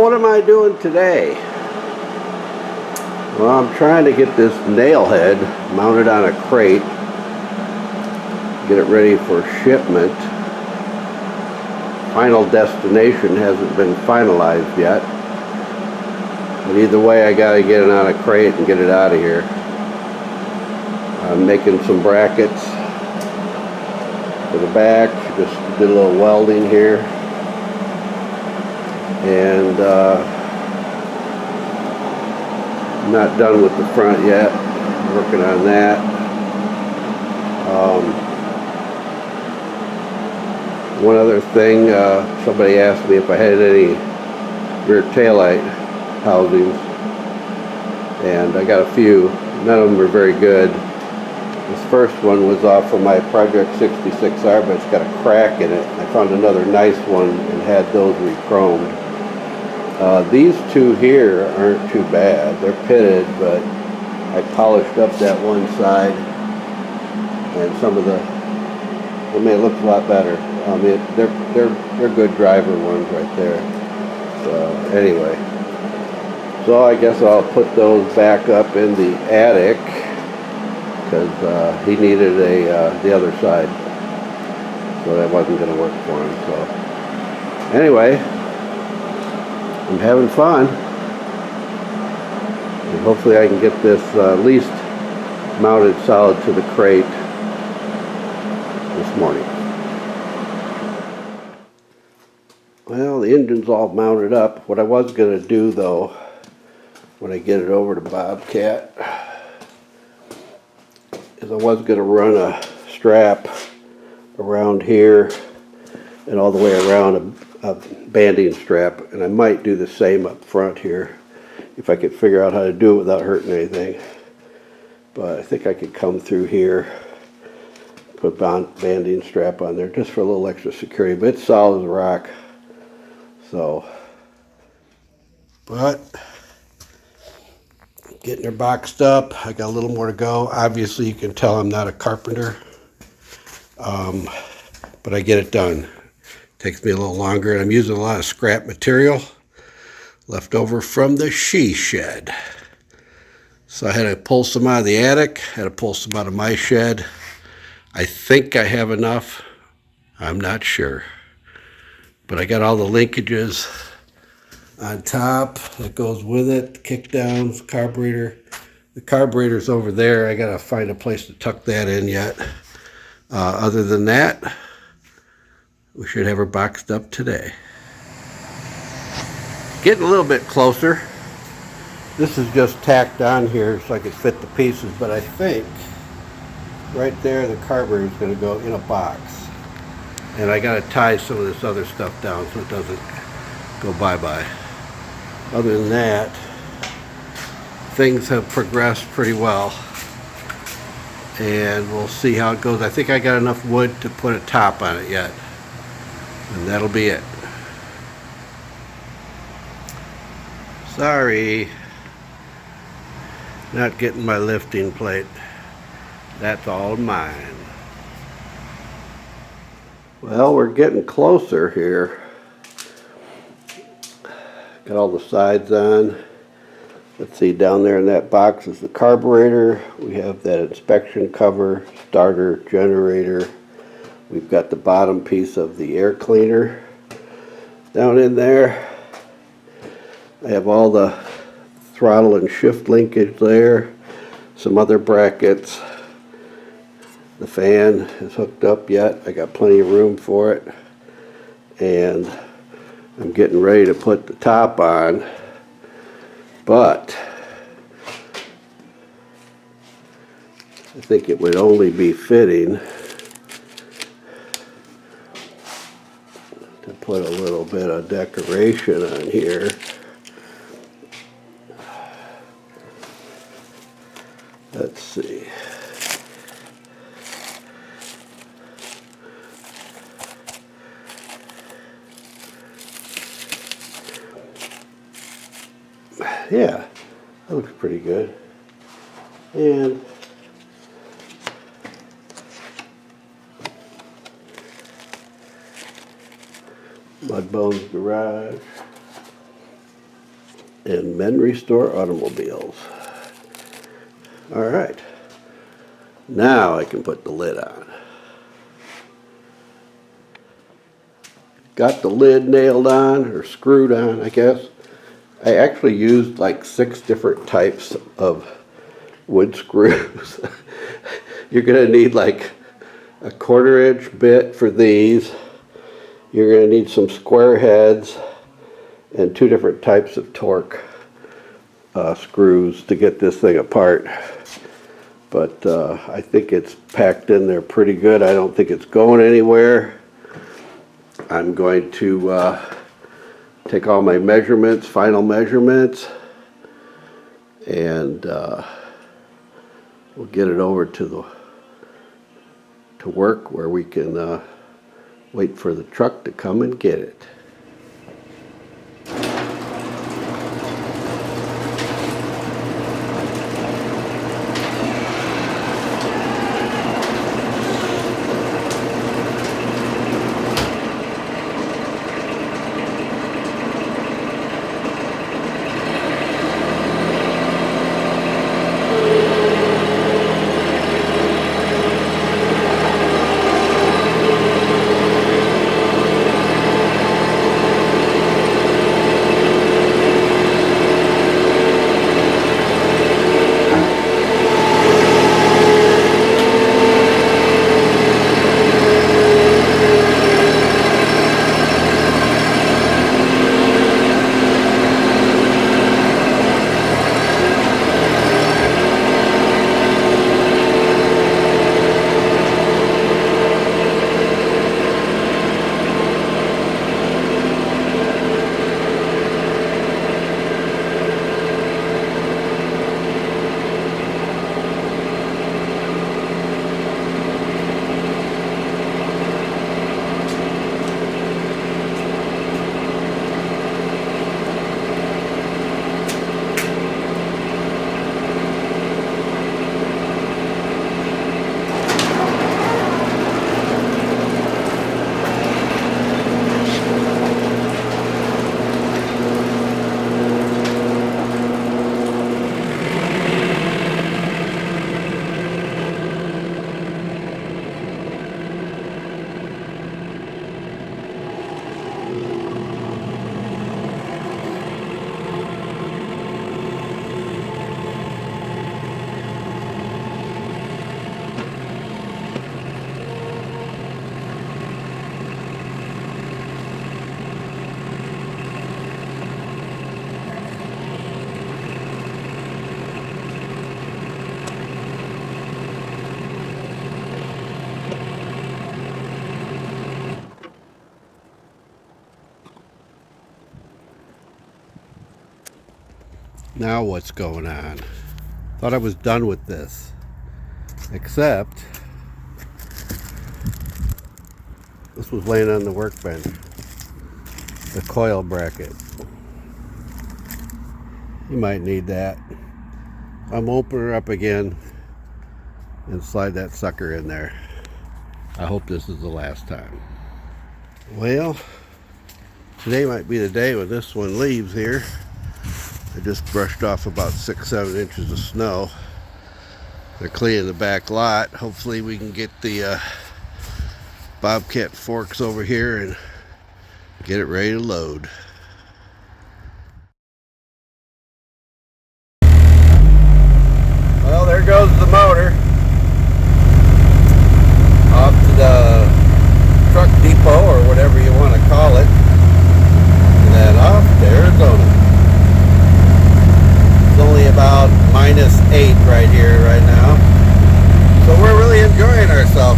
Well, what am I doing today? Well, I'm trying to get this nail head mounted on a crate, get it ready for shipment. Final destination hasn't been finalized yet, but either way I gotta get it on a crate and get it out of here. I'm making some brackets for the back, just did a little welding here, and not done with the front yet, working on that. One other thing, somebody asked me if I had any rear taillight housings, and I got a few. None of them were very good. This first one was off of my Project 66R, but it's got a crack in it. I found another nice one and had those re-chromed. These two here aren't too bad. They're pitted, but I polished up that one side, and some of the, I mean, it looks a lot better. They're good driver ones right there. So anyway, so I guess I'll put those back up in the attic because he needed the other side, so that wasn't going to work for him. So anyway, I'm having fun, and hopefully I can get this at least mounted solid to the crate this morning. Well, the engine's all mounted up. What I was going to do, though, when I get it over to Bobcat, is I was going to run a strap around here and all the way around a banding strap, and I might do the same up front here if I could figure out how to do it without hurting anything. But I think I could come through here, put banding strap on there just for a little extra security, but it's solid as a rock. So, but getting her boxed up. I got a little more to go. Obviously you can tell I'm not a carpenter, but I get it done. Takes me a little longer, and I'm using a lot of scrap material left over from the she shed. So I had to pull some out of the attic, had to pull some out of my shed. I think I have enough. I'm not sure. But I got all the linkages on top that goes with it, the kickdowns, carburetor. The carburetor's over there. I gotta find a place to tuck that in yet. Other than that, we should have her boxed up today. Getting a little bit closer. This is just tacked on here so I could fit the pieces, but I think right there the carburetor is going to go in a box. And I got to tie some of this other stuff down so it doesn't go bye-bye. Other than that, things have progressed pretty well. And we'll see how it goes. I think I got enough wood to put a top on it yet. And that'll be it. Sorry, not getting my lifting plate. That's all mine. Well, we're getting closer here. Got all the sides on. Let's see, down there in that box is the carburetor. We have that inspection cover, starter, generator. We've got the bottom piece of the air cleaner down in there. I have all the throttle and shift linkage there. Some other brackets. The fan is hooked up yet. I got plenty of room for it. And I'm getting ready to put the top on. But I think it would only be fitting to put a little bit of decoration on here. Let's see. Yeah, that looks pretty good. And Mudbone's Garage. and men restore automobiles. All right, now I can put the lid on. Got the lid nailed on, or screwed on, I guess. I actually used like 6 different types of wood screws. You're gonna need like a 1/4-inch bit for these. You're gonna need some square heads and 2 different types of torque screws to get this thing apart. But I think it's packed in there pretty good. I don't think it's going anywhere. I'm going to take all my measurements, final measurements, and we'll get it over to work where we can wait for the truck to come and get it. Now what's going on? Thought I was done with this. Except this was laying on the workbench. The coil bracket. You might need that. I'm opening her up again and slide that sucker in there. I hope this is the last time. Well, today might be the day when this one leaves here. I just brushed off about 6-7 inches of snow. They're cleaning the back lot. Hopefully we can get the Bobcat forks over here and get it ready to load. Well, there goes the motor off to the truck depot, or whatever you want to call it, and then off to Arizona. It's only about -8 right here right now, so we're really enjoying ourselves.